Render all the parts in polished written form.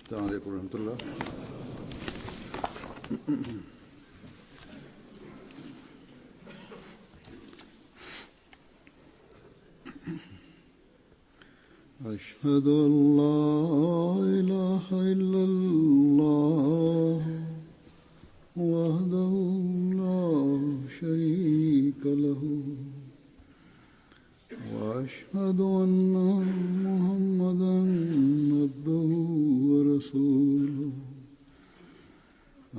السلام عليكم ورحمة الله. أشهد أن لا إله إلا الله وحده لا شريك له وأشهد أن محمدا عبده ورسوله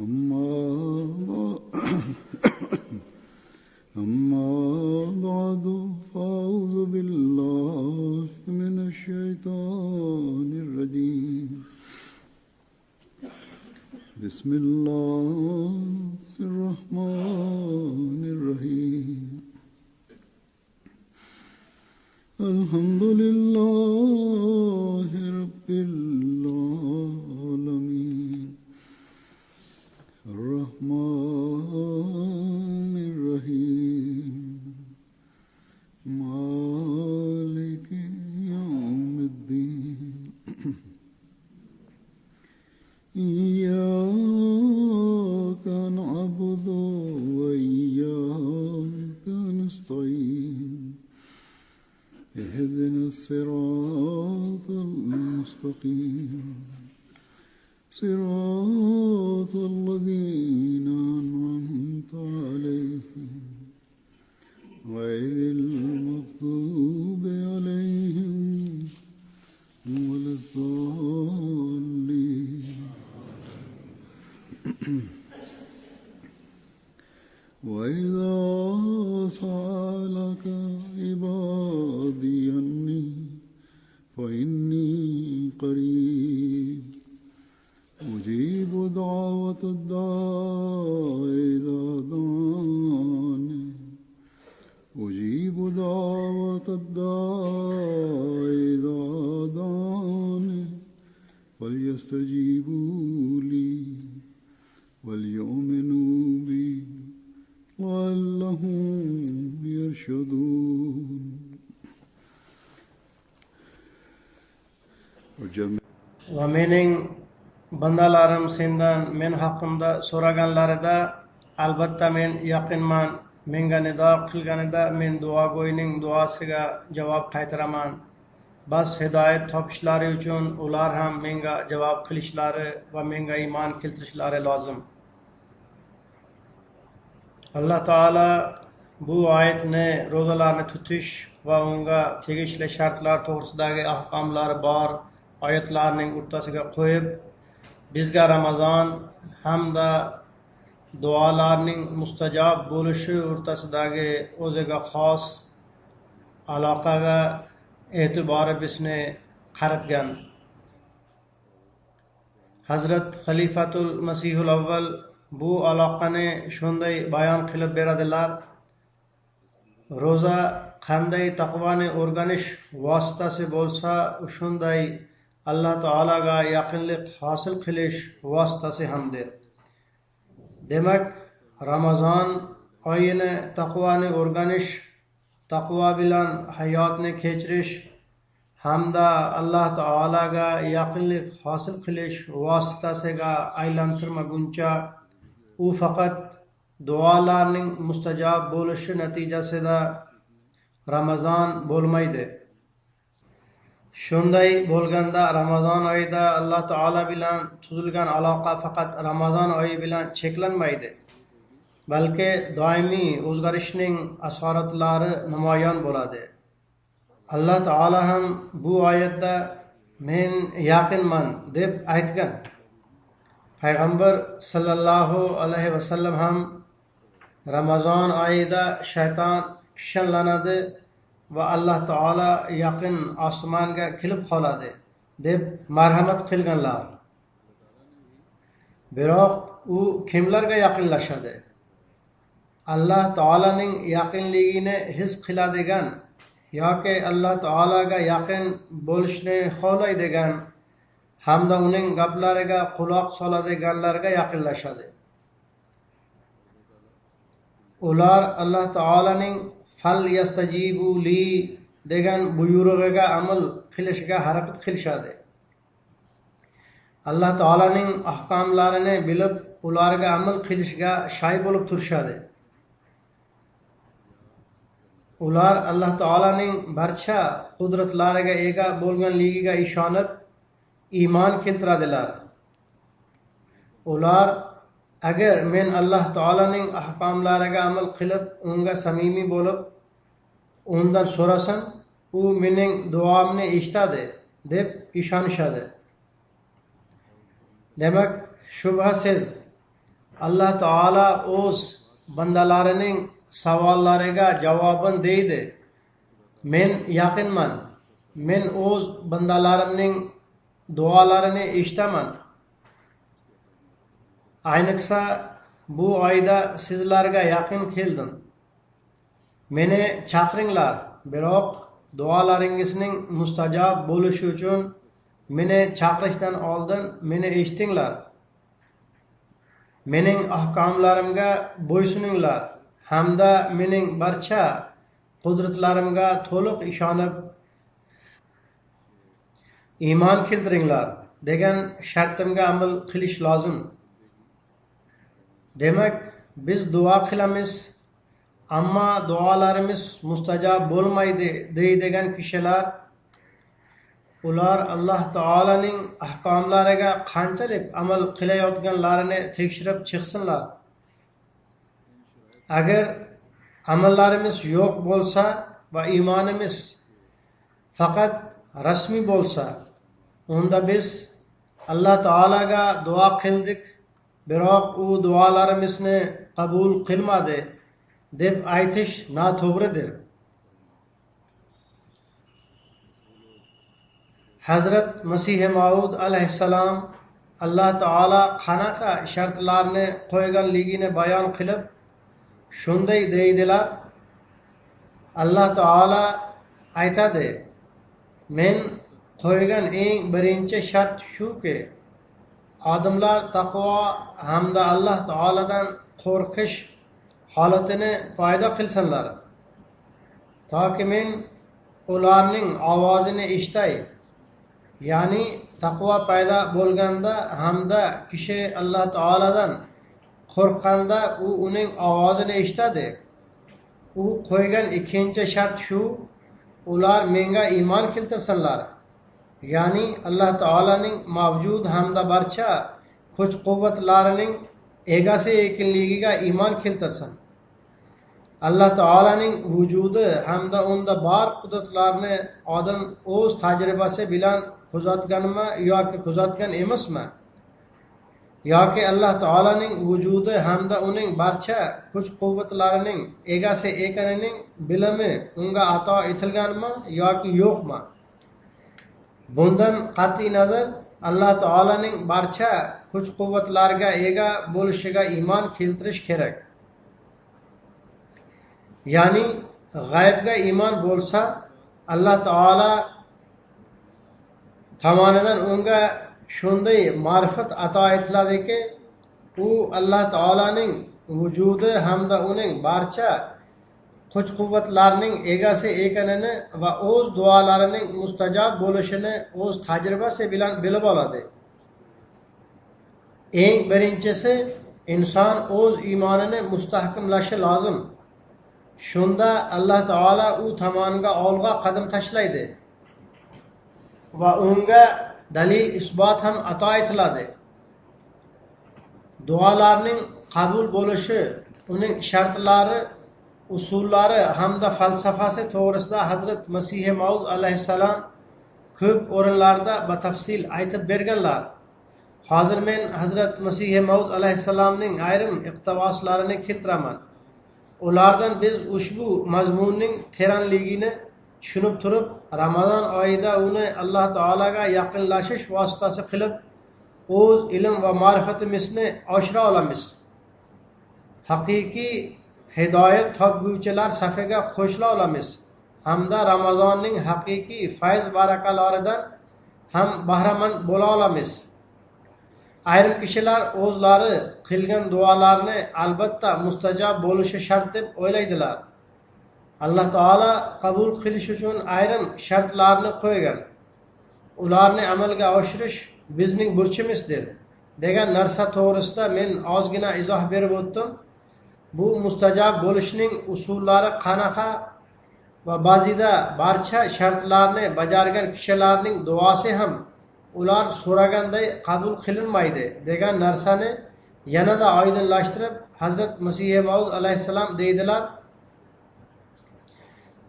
أما بعد فأعوذ بالله من الشيطان الرجيم. بسم الله الرحمن الرحيم. الحمد لله رب العالمين الرحمن الرحيم مالك يوم الدين إياك نعبد وإياك نستعين اهدنا الصراط المستقيم صراط الذين أنعمت عليهم غير المغضوب عليهم ولا الضالين. وإذا سألك عبادي عني فإني قريب أجيب دعوة الداع إذا دعاني أجيب دعوة الداع إذا دعاني فليستجيبوا لي وليؤمنوا بي لعلهم يرشدون. Ve mening bandalarim sendan men haqimda so'raganlarida albatta men yaqinman. Menga nido qilganida men duogo'yning duosiga javob qaytaraman. Bas hidoyat topishlari uchun ular ham menga javob qilishlari va menga iymon keltirishlari lozim. Alloh taolo bu oyatni ro'zalarni tutish va unga tegishli shartlar to'g'risidagi ahkomlari bor oyatlarning o'rtasiga qo'yib, bizga Ramazon hamda duolarning mustajob bo'lishi o'rtasidagi o'ziga xos aloqaga e'tibori bizni qaratgan. Hazrat Xalifatul Masihul Avval bu aloqani shunday bayon qilib beradilar: ro'za qanday taqvoni o'rganish vositasi bo'lsa, shunday Alloh taologa yaqinlik hosil qilish vositasi hamdir. Demak, Ramazon oyini taqvoni o'rganish, taqvo bilan hayotni kechirish hamda Alloh taologa yaqinlik hosil qilish vositasiga aylantirmaguncha u faqat duolarning mustajob bo'lishi natijasida Ramazon bo'lmaydi. Shunday bo'lganda Ramazon oyida Alloh taolo bilan tuzilgan aloqa faqat Ramazon oyi bilan cheklanmaydi, balki doimiy o'zgarishning asoratlari namoyon bo'ladi. Alloh taolo ham bu oyatda men yaqinman deb aytgan. Payg'ambar sallallohu alayhi vasallam ham Ramazon oyida shayton kishanlanadi va Alloh taolo yaqin osmonga kelib qoladi deb marhamat qilganlar. Biroq u kimlarga yaqinlashadi? Alloh taolaning yaqinligini his qiladigan yoki Alloh taolaga yaqin bo'lishni xohlaydigan hamda uning gaplariga quloq soladiganlarga yaqinlashadi. Ular Alloh taolaning fal yastajibu li degan buyrug'iga amal qilishga harakat qilishadi. alloh taolaning ahkomlarini bilib ularga amal qilishga shay bo'lib turishadi. Ular alloh taolaning barcha qudratlariga ega bo'lganligiga ishonib iymon keltiradilar. Ular agar men alloh taolaning ahkomlariga amal qilib unga samimiy bo'lib undan so'rasam u mening duomni eshitadi deb ishonishadi. Demak, shubhasiz alloh taolo o'z bandalarining savollariga javoban deydi: men yaqinman, men o'z bandalarimning duolarini eshitaman. Ayniqsa bu oyda sizlarga yaqin keldim. Meni chaqiringlar, biroq duolaringizning mustajob bo'lishi uchun meni chaqirishdan oldin meni eshitinglar. Mening ahkomlarimga bo'ysuninglar hamda mening barcha qudratlarimga to'liq ishonib iymon keltiringlar degan shartimga amal qilish lozim. Demak, biz duo qilamiz, ammo duolarimiz mustajob bo'lmaydi deydigan kishilar, ular Alloh taolaning ahkomlariga qanchalik amal qilayotganlarini tekshirib chiqsinlar. Agar amallarimiz yo'q bo'lsa va iymonimiz faqat rasmiy bo'lsa, unda biz Alloh taolaga duo qildik, biroq u duolarimizni qabul qilmadi deb aytish noto'g'ridir. Hazrat Masih Maud alayhissalom Alloh taolo qanaqa shartlarni qo'yganligini bayon qilib shunday deydilar: Alloh taolo aytadi, men qo'ygan eng birinchi shart shuki, odamlar taqvo hamda Alloh taoladan qo'rqish holatini paydo qilsinlar, toki men ularning ovozini eshitay. Ya'ni taqvo paydo bo'lganda hamda kishi Alloh taoladan qo'rqqanda u uning ovozini eshitadi. U qo'ygan ikkinchi shart shu: ular menga iymon keltirsinlar. Ya'ni Alloh taolaning mavjud hamda barcha kuch-quvvatlarining egasi ekanligiga iymon keltirsin. Alloh taolaning vujudi hamda unda bor qudratlarni odam o'z tajribasi bilan kuzatganmi yoki kuzatgan emasmi? Yoki Alloh taolaning vujudi hamda uning barcha kuch-quvvatlarining egasi ekanining bilimi unga ato etilganmi yoki yo'qmi? Bundan qat'iy nazar Alloh taolaning barcha kuch-quvvatlarga ega bo'lishiga iymon keltirish kerak. Ya'ni g'aybga iymon bo'lsa, Alloh taolo tomonidan unga shunday ma'rifat ato etiladiki, u Alloh taolaning vujudi hamda uning barcha kuch-quvvatlarning egasi ekanini va o'z duolarining mustajob bo'lishini o'z tajribasi bilan bilib oladi. Eng birinchisi, inson o'z iymonini mustahkamlashi lozim. Shunda Alloh taolo u tomoniga olg'a qadam tashlaydi va unga dalil isbot ham ato etiladi. Duolarning qabul bo'lishi, uning shartlari, usullari hamda falsafasi to'g'risida Hazrat Masih Maud alayhissalom ko'p o'rinlarda batafsil aytib berganlar. Hozir men Hazrat Masih Maud alayhissalomning ayrim iqtiboslarini keltiraman. Ulardan biz ushbu mazmunning teranligini tushunib turib, Ramazon oyida uni Alloh taolaga yaqinlashish vositasi qilib, o'z ilm va ma'rifatimizni oshira olamiz. Haqiqiy hidoyat topguvchilar safiga qo'shila olamiz hamda Ramazonning haqiqiy fayz barakalaridan ham bahramand bo'la olamiz. Ayrim kishilar o'zlari qilgan duolarni albatta mustajob bo'lishi shart deb o'ylaydilar. Alloh taolo qabul qilish uchun ayrim shartlarni qo'ygan. Ularni amalga oshirish bizning burchimizdir degan narsa to'g'risida men ozgina izoh berib o'tdim. Bu mustajab bo'lishning usullari qanaqa va ba'zida barcha shartlarni bajargan kishilarning duosi ham ular so'raganday qabul qilinmaydi degan narsani yanada oydinlashtirib Hazrat Masih Maud alayhissalom deydilar: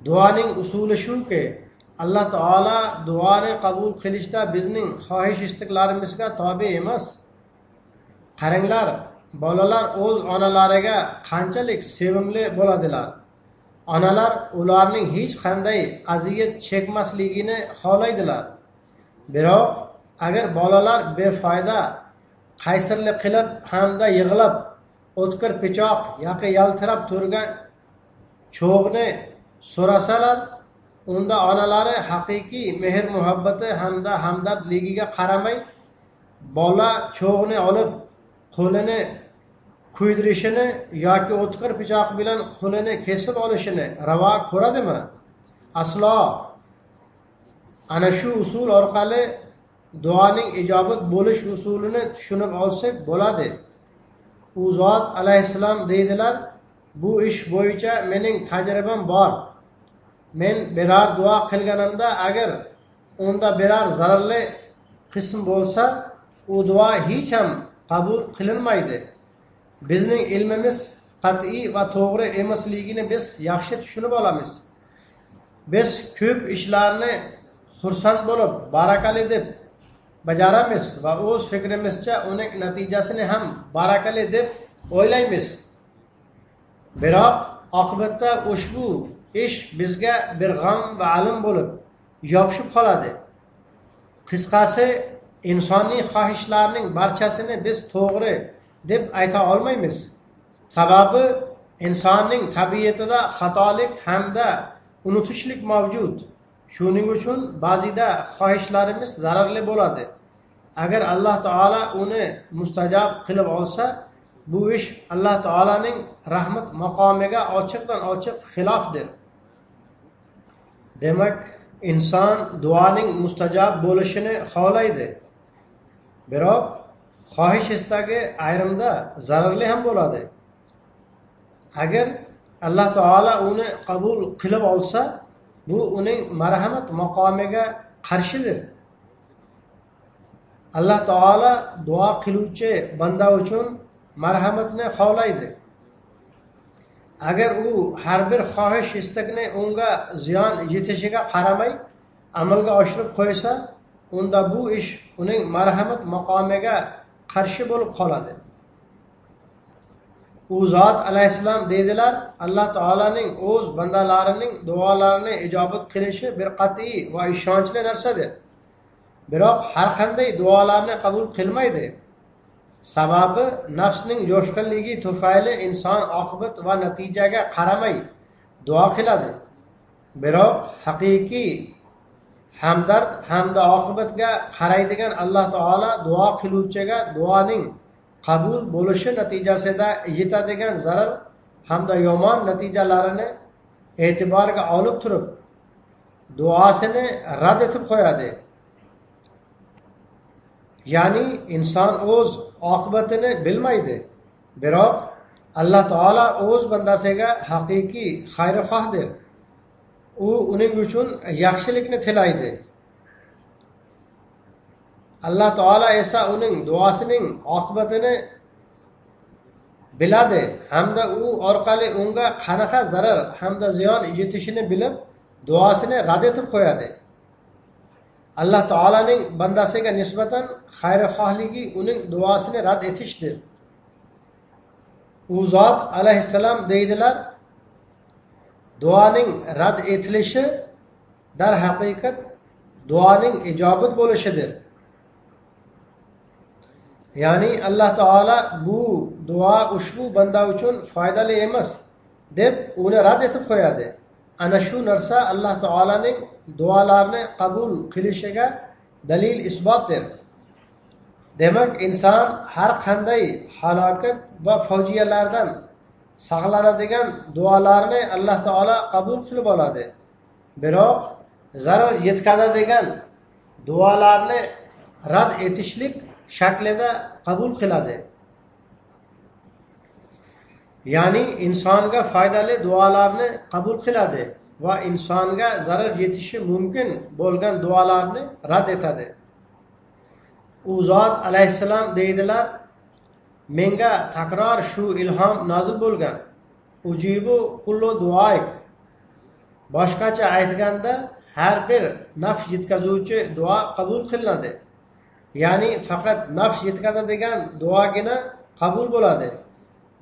duoning usuli shuki, Alloh taolo duoni qabul qilishda bizning xohish istiqlarimizga tobe emas. Qaranglar, bolalar o'z onalariga qanchalik sevimli bo'ladilar. Onalar ularning hech qanday aziyat chekmasligini xohlaydilar. Biroq agar bolalar befoyda qaysirlik qilib hamda yig'lab o'tkir pichoq yoki yaltirab turgan cho'g'ni so'rasalar, unda onalari haqiqiy mehr muhabbati hamda hamdardligiga qaramay bola cho'g'ni olib qo'lini kuydirishini yoki o'tkir pichoq bilan qo'lini kesib olishini ravo ko'radimi? Aslo. Ana shu usul orqali duoning ijobat bo'lish usulini tushunib olsak bo'ladi. U zot alayhissalom deydilar: bu ish bo'yicha mening tajribam bor. Men biror duo qilganimda agar unda biror zararli qism bo'lsa, u duo hech ham qabul qilinmaydi. Bizning ilmimiz qat'iy va to'g'ri emasligini biz yaxshi tushunib olamiz. Biz ko'p ishlarni xursand bo'lib, barakali deb bajaramiz va o'z fikrimizcha uning natijasini ham barakali deb o'ylaymiz. Biroq oqibatda ushbu ish bizga bir g'am va alam bo'lib yopishib qoladi. Qisqasi, insoniy xohishlarning barchasini biz to'g'ri deb ayta olmaymiz. Sababi insonning tabiatida xatolik hamda unutishlik mavjud. Shuning uchun ba'zida xohishlarimiz zararli bo'ladi. Agar Alloh taolo uni mustajab qilib olsa, bu ish Alloh taolaning rahmat maqomiga ochiqdan ochiq xilofdir. Demak, inson duoning mustajab bo'lishini xohlaydi. Biroq xohish istagi ayrimda zararli ham bo'ladi. Agar Alloh taolo uni qabul qilib olsa, bu uning marhamat maqomiga qarshidir. Alloh taolo duo qiluvchi banda uchun marhamatni xohlaydi. Agar u har bir xohish istakni unga ziyon yetishiga qaramay amalga oshirib qo'ysa, unda bu ish uning marhamat maqomiga qarshi bo'lib qoladi. U zot alayhissalom deydilar: Alloh taolaning o'z bandalarining duolarini ijobat qilishi bir qat'iy va ishonchli narsadir. Biroq har qanday duolarni qabul qilmaydi. Sababi nafsning jo'shqinligi tufayli inson oqibat va natijaga qaramay duo qiladi. Biroq haqiqiy hamdard hamda oqibatga qaraydigan Alloh taolo duo qiluvchiga duoning qabul bo'lishi natijasida yetadigan zarar hamda yomon natijalarini e'tiborga olib turib duosini rad etib qo'yadi. Ya'ni inson o'z oqibatini bilmaydi. Biroq Alloh taolo o'z bandasiga haqiqiy xayrixohdir. U uning uchun yaxshilikni tilaydi. Alloh taolo esa uning duosining oqibatini biladi hamda u orqali unga qanaqa zarar hamda ziyon yetishini bilib duosini rad etib qo'yadi. Alloh taolaning bandasiga nisbatan xayrixohligi uning duosini rad etishdir. U zot alayhissalom deydilar: duoning rad etilishi dar haqiqat duoning ijobat bo'lishidir. Ya'ni Alloh taolo bu duo ushbu banda uchun foydali emas deb uni rad etib qo'yadi. Ana shu narsa Alloh taolaning duolarni qabul qilishiga dalil isbotdir. Demak, inson har qanday halokat va fojialardan saqlanadigan duolarni Alloh taolo qabul qilib oladi. Biroq zarar yetkazadigan duolarni rad etishlik shaklida qabul qiladi. Ya'ni insonga foydali duolarni qabul qiladi va insonga zarar yetishi mumkin bo'lgan duolarni rad etadi. U zot alayhissalom deydilar, menga takror shu ilhom nozil bo'lgan. Ujibu kullu duoik. Boshqacha aytganda, har bir naf yetkazuvchi duo qabul qilinadi. Ya'ni faqat naf yetkazadigan duogina qabul bo'ladi.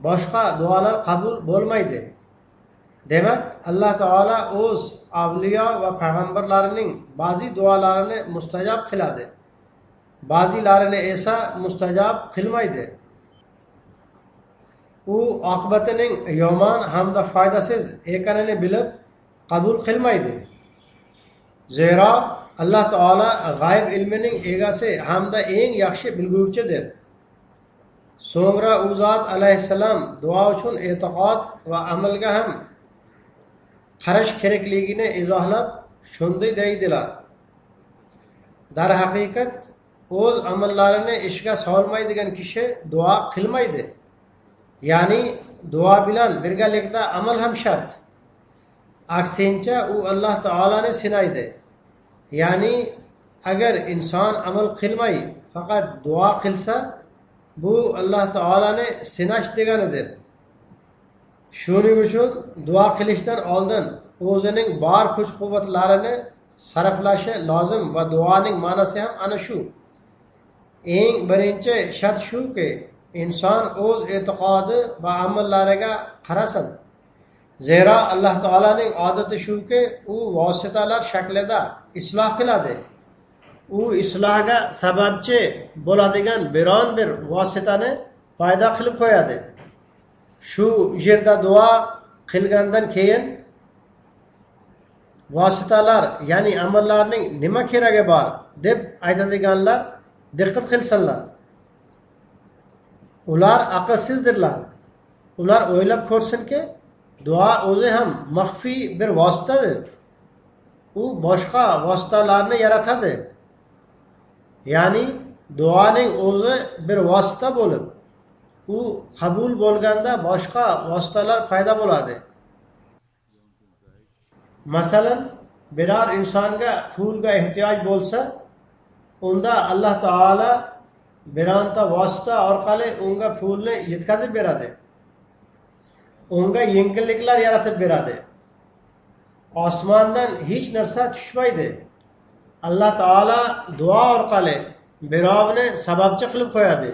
Boshqa duolar qabul bo'lmaydi. Demak, Alloh taolo o'z avliyo va payg'ambarlarining ba'zi duolarini mustajab qiladi. Ba'zilarini esa mustajab qilmaydi. U oqibatining yomon hamda foydasiz ekanini bilib qabul qilmaydi. Zero Alloh taolo g'ayb ilmining egasi hamda eng yaxshi bilguvchidir. So'ngra u zot alayhissalom duo uchun e'tiqod va amalga ham qarash kerakligini izohlab shunday deydilar. Darhaqiqat o'z amallarini ishga solmaydigan kishi duo qilmaydi. Ya'ni duo bilan birgalikda amal ham shart. Aksincha u Alloh taoloni sinaydi. Ya'ni agar inson amal qilmay faqat duo qilsa, bu Alloh taoloni sinash deganidir. Shuning uchun duo qilishdan oldin o'zining bor kuch-quvvatlarini sarflashi lozim va duoning ma'nosi ham ana shu. Eng birinchi shart shuki, inson o'z e'tiqodi va amallariga qarasin. Zero Alloh taolaning odati shuki, u vositalar shaklida isloh qiladi. U islohga sababchi bo'ladigan biron bir vositani paydo qilib qo'yadi. Shu yerda duo qilgandan keyin vositalar, ya'ni amallarning nima keragi bor deb aytadiganlar diqqat qilsinlar. Ular aqlsizdirlar. Ular o'ylab ko'rsinki, duo o'zi ham maxfiy bir vositadir. U boshqa vositalarni yaratadi. Ya'ni duoning o'zi bir vosita bo'lib, u qabul bo'lganda boshqa vositalar paydo bo'ladi. Masalan, biror insonga pulga ehtiyoj bo'lsa, unda Alloh taolo bironta vosita orqali unga pulni yetkazib beradi. Unga yengilliklar yaratib beradi. Osmondan hech narsa tushmaydi. Alloh taolo duo orqali birovni sababchi qilib qo'yadi.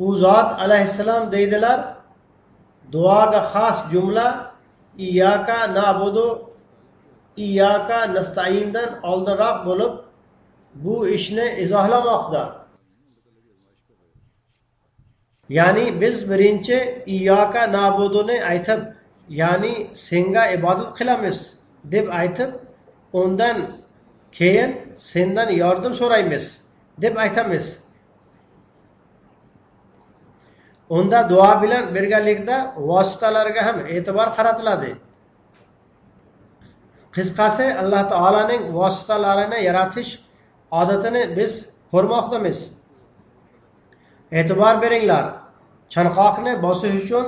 U zot alayhissalom deydilar, duoga xos jumla iyyaka na'budu iyyaka nasta'indan oldinroq bo'lib, bu ishni izohlamoqda. Ya'ni biz birinchi iyyaka na'buduni aytib, ya'ni senga ibodat qilamiz deb aytib, undan keyin sendan yordam so'raymiz deb aytamiz. Unda duo bilan birgalikda vositalarga ham e'tibor qaratiladi. Qisqasi, Alloh taolaning vositalarini yaratish odatini biz ko'rmoqdamiz. E'tibor beringlar. Chanqoqni bosish uchun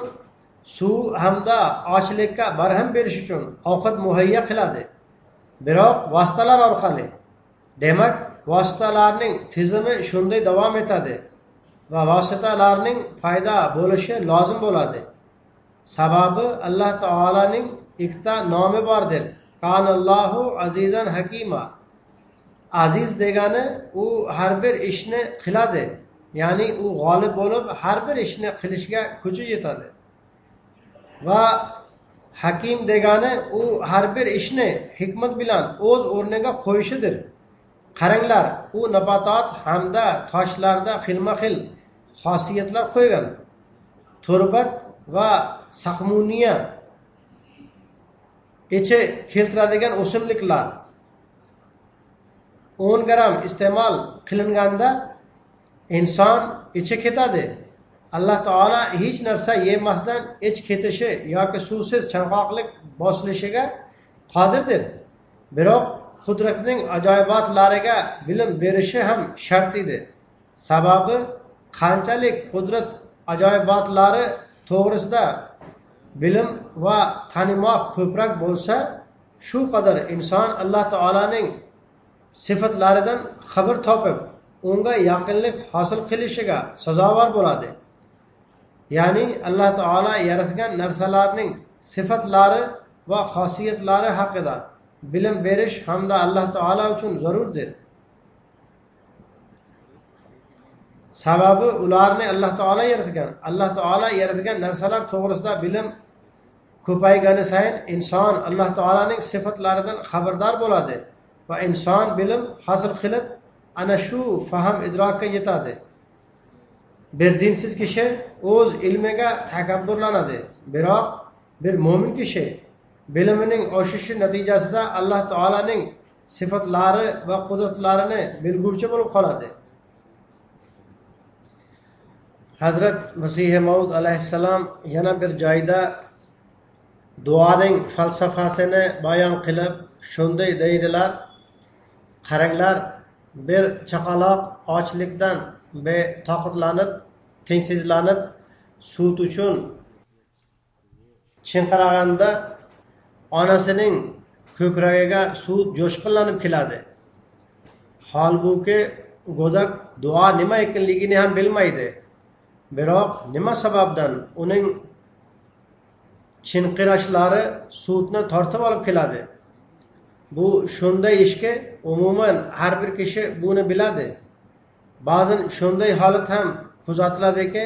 suv hamda ochlikka barham berish uchun ovqat muhayyo qiladi. Biroq vositalar orqali. Demak, vositalarning tizimi shunday davom etadi va vositalarning paydo bo'lishi lozim bo'ladi. Sababi Alloh taolaning ikkita nomi bordir. Kanallohu azizan hakima. Aziz degani u har bir ishni qiladi. Ya'ni u g'olib bo'lib har bir ishni qilishga kuchi yetadi. Va hakim degani u har bir ishni hikmat bilan o'z o'rniga qo'yishidir. Qaranglar, u nabatot hamda toshlarda xilma-xil xosiyatlar qo'ygan. Turbat va saqmuniya ichi keltiradigan o'simliklar 10 gram iste'mol qilinganda inson ichi ketadi. Alloh taolo hech narsa yemasdan ich ketishi yoki suvsiz chanqoqlik bosilishiga qodirdir. Biroq qudratning ajoyibotlariga bilim berishi ham shart edi. Sababi qanchalik qudrat ajoyibotlari to'g'risida bilim va tanimoq ko'proq bo'lsa, shu qadar inson Alloh taolaning sifatlaridan xabar topib, unga yaqinlik hosil qilishiga sazovor bo'ladi. Ya'ni Alloh taolo yaratgan narsalarning sifatlari va xosiyatlari haqida bilim berish hamda Alloh taolo uchun zarurdir. Sababi ularni Alloh taolo yaratgan. Alloh taolo yaratgan narsalar to'g'risida bilim ko'paygani sayin inson Alloh taolaning sifatlaridan xabardor bo'ladi va inson bilim hosil qilib, ana shu fahm idrokka yetadi. Bir dinsiz kishi o'z ilmiga takabburlanadi. Biroq bir mo'min kishi bilimining oshishi natijasida Alloh taolaning sifatlari va qudratlarini bilguvchi bo'lib qoladi. Hazrat Masih Maud alayhissalom yana bir joyda duoning falsafasini bayon qilib shunday deydilar: qaranglar, bir chaqaloq ochlikdan betoqatlanib, tengsizlanib, sut uchun chinqiraganda onasining ko'kragiga sut jo'shqinlanib keladi. Holbuki go'dak duo nima ekanligini ham bilmaydi. Biroq nima sababdan uning chinqirashlari sutni tortib olib keladi? Bu shunday ishki, umuman har bir kishi buni biladi. Ba'zan shunday holat ham kuzatiladiki,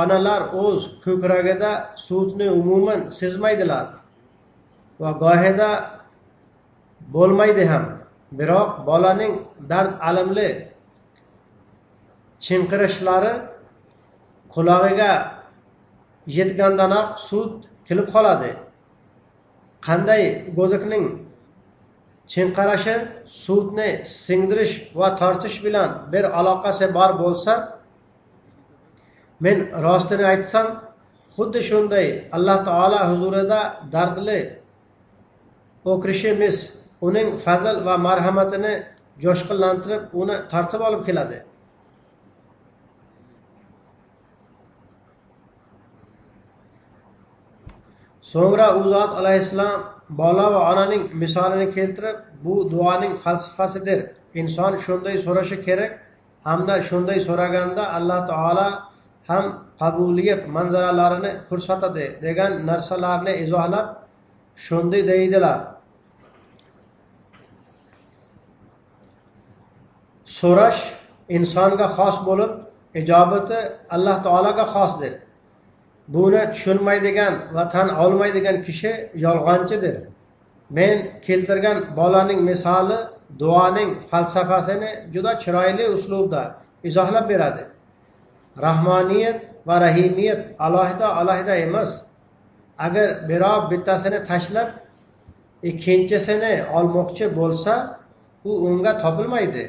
onalar o'z ko'kragida sutni umuman sezmaydilar va gohida bo'lmaydi ham. Biroq bolaning dard alamli chinqirashlari qulog'iga yetgandanoq sut kelib qoladi. Qanday go'dakning chinqirashi sutni singdirish va tortish bilan bir aloqasi bor bo'lsa, men rostini aytsam, xuddi shunday Alloh taolo huzurida dardli o'krishimiz uning fazl va marhamatini jo'shqinlantirib, uni tortib olib keladi. So'ngra u zot alayhissalom bola va onaning misolini keltirib, bu duoning falsafasidir. Inson shunday so'rashi kerak, hamda shunday so'raganda Alloh taolo ham qabuliyat manzaralarini ko'rsatadi degan narsalarni izohlab shunday deydilar: so'rash insonga xos bo'lib, ijobati Alloh taologa xosdir. Buni tushunmaydigan va tan olmaydigan kishi yolg'onchidir. Men keltirgan bolaning misoli duoning falsafasini juda chiroyli uslubda izohlab beradi. Rahmoniyat va rahimiyat alohida emas. Agar birov bittasini tashlab ikkinchisini olmoqchi bo'lsa, u unga topilmaydi.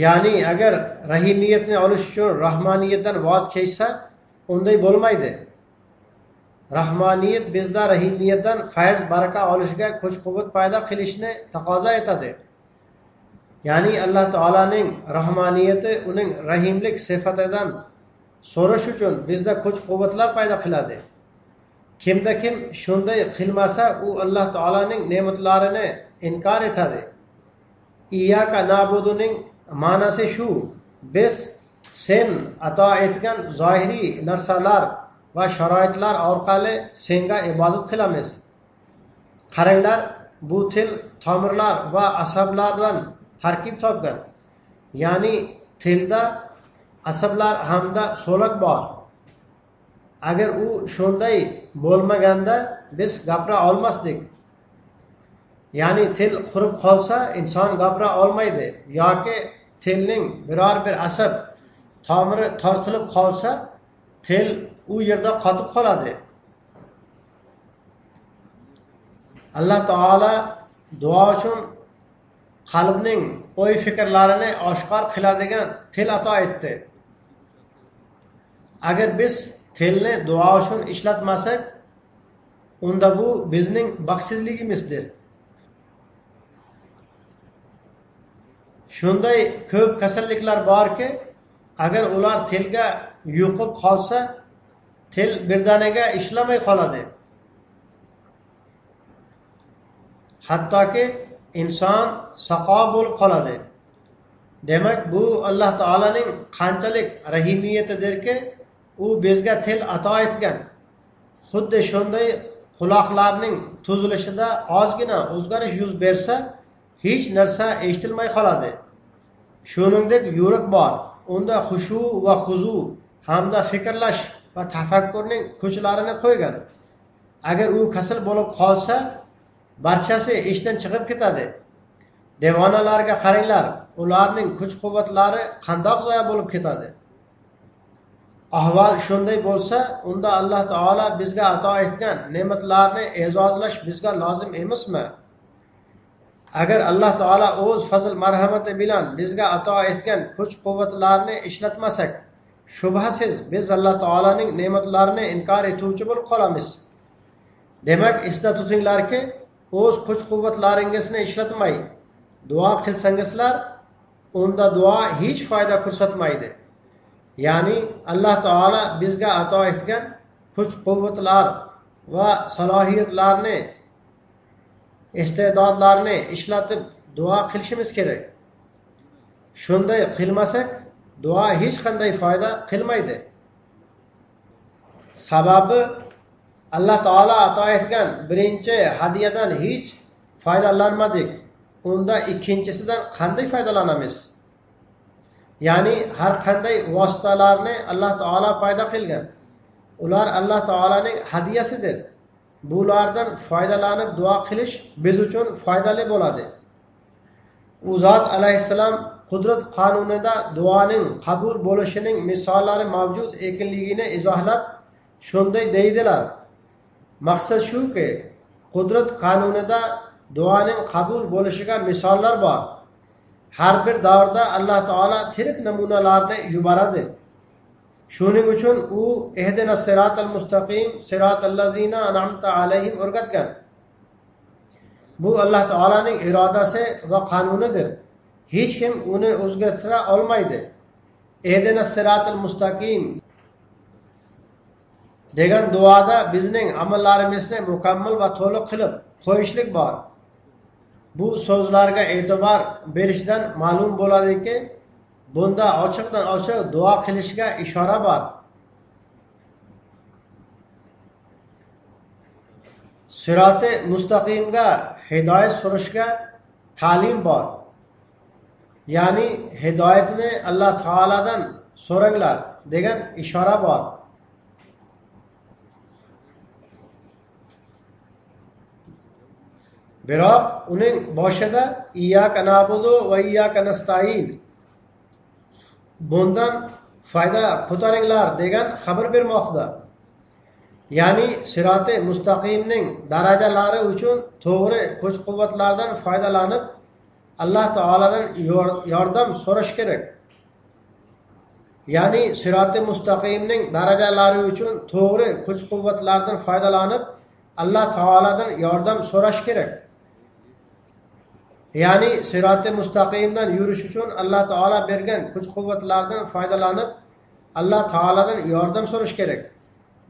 Ya'ni agar rahimiyatni olish uchun rahmoniyatdan voz kechsa, unday bo'lmaydi. Rahmoniyat bizda rahimiyatdan fayz baraka olishga kuch-quvvat paydo qilishni taqozo etadi. Ya'ni Alloh taolaning rahmoniyati uning rahimlik sifatidan so'rash uchun bizda kuch-quvvatlar paydo qiladi. Kimda kim shunday qilmasa, u Alloh taolaning ne'matlarini inkor etadi. Iyyaka na'buduning ma'nosi shu: biz sen ato etgan zohiriy narsalar va sharoitlar orqali senga ibodat qilamiz. Qaranglar, bu til tomirlar va asablardan tarkib topgan. Ya'ni tilda asablar hamda so'lak bor. Agar u shunday bo'lmaganda biz gapira olmasdik. Ya'ni til qurib qolsa inson gapira olmaydi yoki tilning biror bir asab tomiri tortilib qolsa, til u yerda qotib qoladi. Alloh taolo duo uchun qalbning o'y fikrlarini oshkor qiladigan til ato etdi. Agar biz tilni duo uchun ishlatmasak, unda bu bizning baxtsizligimizdir. Shunday ko'p kasalliklar borki, agar ular tilga yuqib qolsa, til birdaniga ishlamay qoladi. Hattoki inson saqo bo'lib qoladi. Demak, bu Alloh taolaning qanchalik rahimiyatidirki, u bizga til ato etgan. Xuddi shunday quloqlarning tuzilishida ozgina o'zgarish yuz bersa, hech narsa eshitilmay qoladi. Shuningdek, yurak bor. Unda xushu va xuzu hamda fikrlash va tafakkurning ko'chlarini qo'ygan. Agar u kasal bo'lib qolsa, barchasi ishdan chiqib ketadi. Devonalarga qaranglar, ularning kuch-quvvatlari qandoq zoya bo'lib ketadi. Ahvol shunday bo'lsa, unda Alloh taolo bizga ato etgan ne'matlarni e'zozlash bizga lozim emasmi? Agar Alloh taolo o'z fazl marhamati bilan bizga ato etgan kuch-quvvatlarni ishlatmasak, shubhasiz biz Alloh taolaning ne'matlarini inkor etuvchi bo'lib qolamiz. Demak, esda tutinglarki, o'z kuch-quvvatlaringizni ishlatmay duo qilsangizlar, unda duo hech foyda ko'rsatmaydi. Ya'ni Alloh taolo bizga ato etgan kuch-quvvatlar va salohiyatlarni, iste'dodlarni ishlatib duo qilishimiz kerak. Shunday qilmasak, duo hech qanday foyda qilmaydi. Sababi Alloh taolo ato etgan birinchi hadiyadan hech foydalanmadik. Unda ikkinchisidan qanday foydalanamiz? Ya'ni har qanday vositalarni Alloh taolo paydo qilgan. Ular Alloh taolaning hadiyasidir. Bulardan foydalanib duo qilish biz uchun foydali bo'ladi. U zot alayhissalom qudrat qonunida duoning qabul bo'lishining misollari mavjud ekanligini izohlab shunday deydilar. Maqsad shuki, qudrat qonunida duoning qabul bo'lishiga misollar bor. Har bir davrda Alloh taolo tirik namunalarni yuboradi. Shuning uchun u ihdinas siratal mustaqim siratal ladzina an'amta alayhim o'rgatgan. Bu Alloh taolaning irodasi va qonunidir. Hech kim uni o'zgartira olmaydi. Ihdinas siratal mustaqim degan duoda bizning amallarimizni mukammal va to'liq qilib qo'yishlik bor. Bu so'zlarga e'tibor berishdan ma'lum bo'ladiki, bunda ochiqdan ochiq duo qilishga ishora bor. Siroti mustaqimga hidoyat so'rashga ta'lim bor. Ya'ni hidoyatni Alloh taoladan so'ranglar degan ishora bor. Biroq uning boshida iyyaka na'budu va iyyaka nasta'in bundan foyda ko'taringlar degan xabar bermoqda. Ya'ni siroti mustaqimning darajalari uchun to'g'ri kuch-quvvatlardan foydalanib Alloh taoladan yordam so'rash kerak. Ya'ni siroti mustaqimning darajalari uchun to'g'ri kuch-quvvatlardan foydalanib Alloh taoladan yordam so'rash kerak. Ya'ni siroti mustaqimdan yurish uchun Alloh taolo bergan kuch-quvvatlardan foydalanib Alloh taoladan yordam so'rash kerak.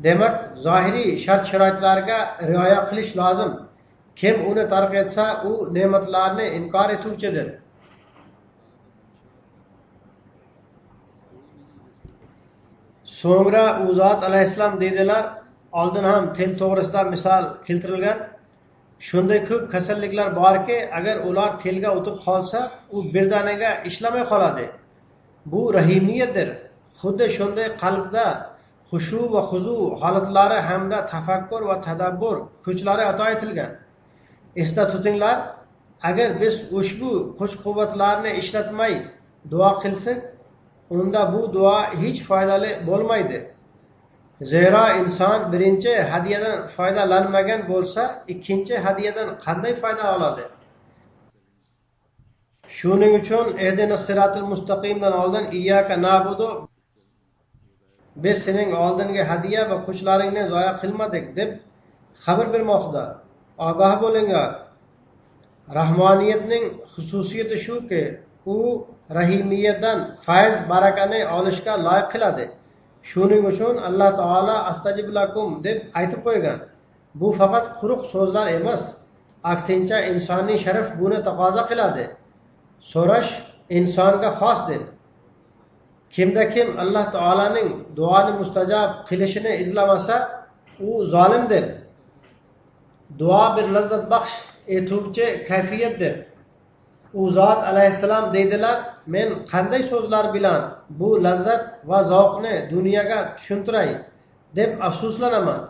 Demak, zohiriy shart-sharoitlarga rioya qilish lozim. Kim uni tark etsa, u ne'matlarni inkor etuvchidir. So'ngra u zot alayhissalom dedilar, oldin ham til to'g'risida misol keltirilgan. Shunday ko'p kasalliklar borki, agar ular tilga o'tib qolsa, u birdaniga ishlamay qoladi. Bu rahimiyatdir. Xuddi shunday qalbda xushu va xuzu holatlari hamda tafakkur va tadabbur kuchlari ato etilgan. Esda tutinglar, agar biz ushbu kuch-quvvatlarni ishlatmay duo qilsak, unda bu duo hech foydali bo'lmaydi. Zero inson birinchi hadiyadan foydalanmagan bo'lsa, ikkinchi hadiyadan qanday foyda oladi? Shuning uchun ihdinas siratal mustaqimdan oldin iyyaka na'budu, biz sening oldingi hadiya va kuchlaringni zoya qilmadik deb xabar bermoqda. Ogoh bo'linglar. Rahmoniyatning xususiyati shuki, u rahimiyatdan fayz barakani olishga loyiq qiladi. Shuning uchun Alloh taolo astajib lakum deb aytib qo'ygan. Bu faqat quruq so'zlar emas, aksincha insoniy sharaf buni taqozo qiladi. So'rash insonga xosdir. Kimda kim Alloh taolaning duoni mustajab qilishini izlamasa, u zolimdir. Duo bir lazzat baxsh etuvchi kayfiyatdir. U zot alayhissalom deydilar, men qanday so'zlar bilan bu lazzat va zavqni dunyoga tushuntiray deb afsuslanaman.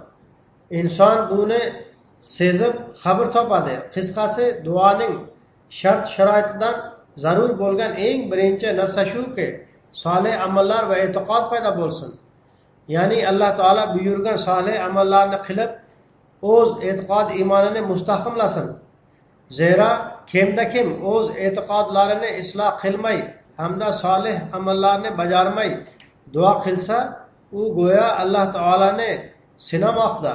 Inson buni sezib xabar topadi. Qisqasi, duoning shart sharoitidan zarur bo'lgan eng birinchi narsa shuki, solih amallar va e'tiqod paydo bo'lsin. Ya'ni Alloh taolo buyurgan solih amallarni qilib, o'z e'tiqod iymonini mustahkamlasin. Zero kimda kim o'z e'tiqodlarini isloh qilmay hamda solih amallarni bajarmay duo qilsa, u go'yo Alloh taolani sinamoqda.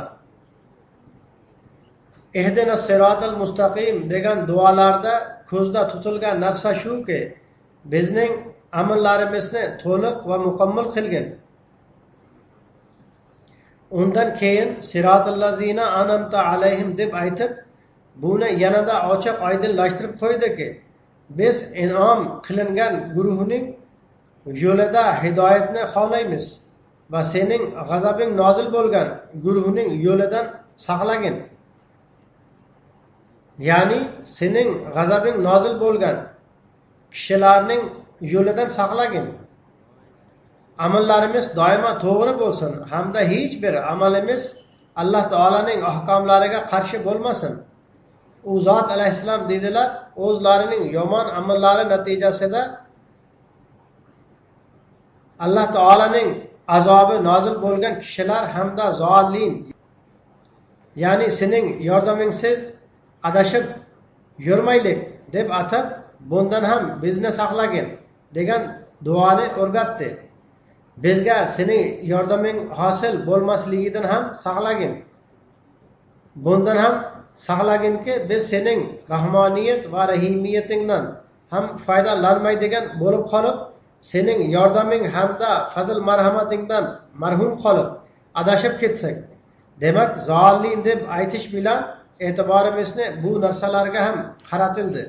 Ehdina sirotal mustaqim degan duolarda ko'zda tutilgan narsa shuki, bizning amallarimizni to'liq va mukammal qilgin. Undan keyin sirotal lazina an'amta alayhim deb aytib, buni yanada ochiq oydinlashtirib qo'ydiki, biz in'om qilingan guruhning yo'lida hidoyatni xohlaymiz va sening g'azabing nozil bo'lgan guruhning yo'lidan saqlagin. Ya'ni sening g'azabing nozil bo'lgan kishilarning yo'lidan saqlagin. Amallarimiz doimo to'g'ri bo'lsin hamda hech bir amalimiz Alloh taolaning ahkomlariga qarshi bo'lmasin. U zot alayhissalom dedilar, o'zlarining yomon amallari natijasida Alloh taolaning azobi nozil bo'lgan kishilar hamda zolin, ya'ni sening yordamingsiz adashib yurmaylik deb atab, bundan ham bizni saqlagin degan duoni o'rgatdi. Bizga sening yordaming hosil bo'lmasligidan ham saqlagin. Bundan ham saqlaginki, biz sening rahmoniyat va rahimiyatingdan ham foydalanmaydigan bo'lib qolib, sening yordaming hamda fazl marhamatingdan mahrum qolib adashib ketsak. Demak, zolin deb aytish bilan e'tiborimizni bu narsalarga ham qaratildi.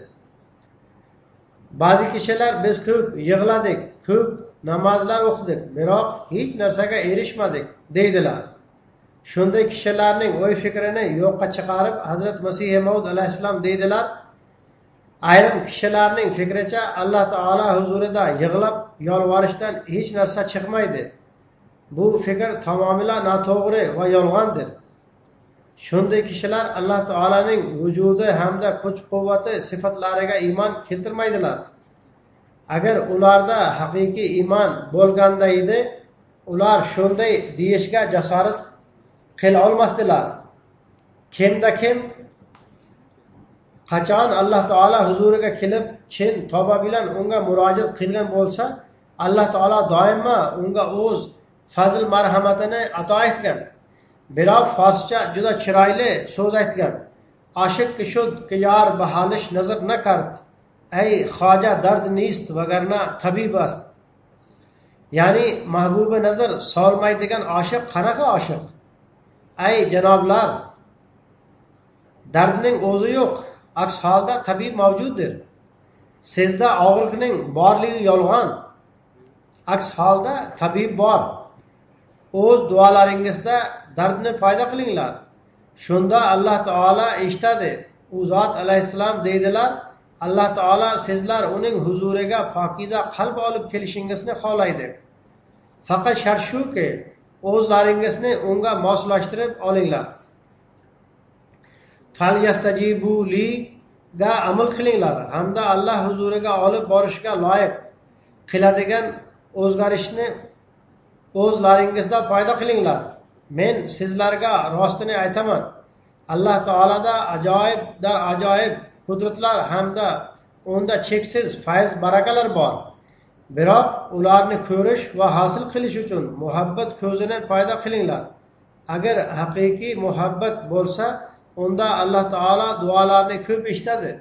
Ba'zi kishilar biz ko'p yig'ladik, ko'p namozlar o'qidik, biroq hech narsaga erishmadik deydilar. Shunday kishilarning o'y fikrini yo'qqa chiqarib, Hazrat Masih Maud alayhissalom deydilar, ayrim kishilarning fikricha Alloh taolo huzurida yig'lab yolvorishdan hech narsa chiqmaydi. Bu fikr tamomila noto'g'ri va yolg'ondir. Shunday kishilar Alloh taolaning vujudi hamda kuch-quvvati sifatlariga iymon keltirmaydilar. Agar ularda haqiqiy iymon bo'lganda edi, ular shunday deyishga jasorat qila olmasdilar. Kimda kim qachon Alloh taolo huzuriga kelib chin tavba bilan unga murojaat qilgan bo'lsa, Alloh taolo doimo unga o'z fazl marhamatini ato etgan. Birov forscha juda chiroyli so'z aytgan. Oshiq ki shud ki yar bahalish nazar na kard. Ey xoja dard nist vagarna tabib ast. Ya'ni mahbubi nazar solmaydigan oshiq qanaqa oshiq? Ey janoblar, dardning o'zi yo'q, aks holda tabib mavjuddir. Sizda og'riqning borligi yolg'on, aks holda tabib bor. O'z duolaringizda dardni paydo qilinglar. Shunda Alloh taolo eshitadi. U zot alayhissalom deydilar, Alloh taolo sizlar uning huzuriga pokiza qalb olib kelishingizni xohlaydi. Faqat shart shuki, o'zlaringizni unga moslashtirib olinglar. Falyastajibu li ga amal qilinglar hamda Alloh huzuriga olib borishga loyiq qiladigan o'zgarishni o'zlaringizda paydo qilinglar. Men sizlarga rostini aytaman. Alloh taoloda ajoyib qudratlar hamda unda cheksiz fayz barakalar bor. Biroq ularni ko'rish va hosil qilish uchun muhabbat ko'zini paydo qilinglar. agar haqiqiy muhabbat bo'lsa, unda Alloh taolo duolarni ko'p eshitadi.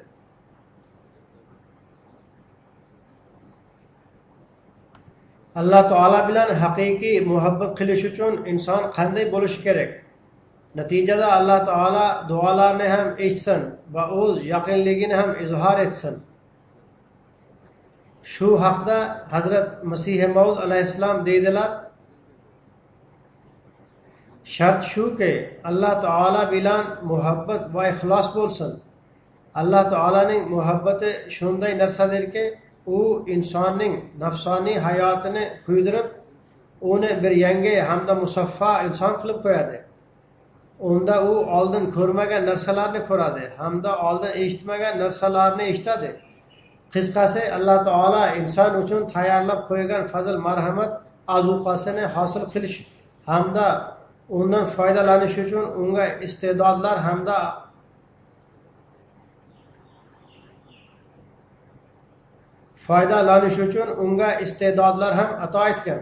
Alloh taolo bilan haqiqiy muhabbat qilish uchun inson qanday bo'lishi kerak? Natijada Alloh taolo duolarni ham eshitsin va o'z yaqinligini ham izhor etsin. Shu haqda Hazrat Masih Maud alayhissalom deydilar: shart shuki, Alloh taolo bilan muhabbat va ixlos bo'lsin. Alloh taolaning muhabbati shunday narsadirki, u insonning nafsoniy hayotini kuydirib, uni bir yangi hamda musaffo inson qilib qo'yadi. Unda u oldin ko'rmagan narsalarni ko'radi, hamda oldin eshitmagan narsalarni eshitadi. Qisqasi, Alloh taolo inson uchun tayyorlab qo'ygan fazl marhamat azuqasini hosil qilish hamda undan foydalanish uchun unga iste'dodlar hamda ham ato etgan.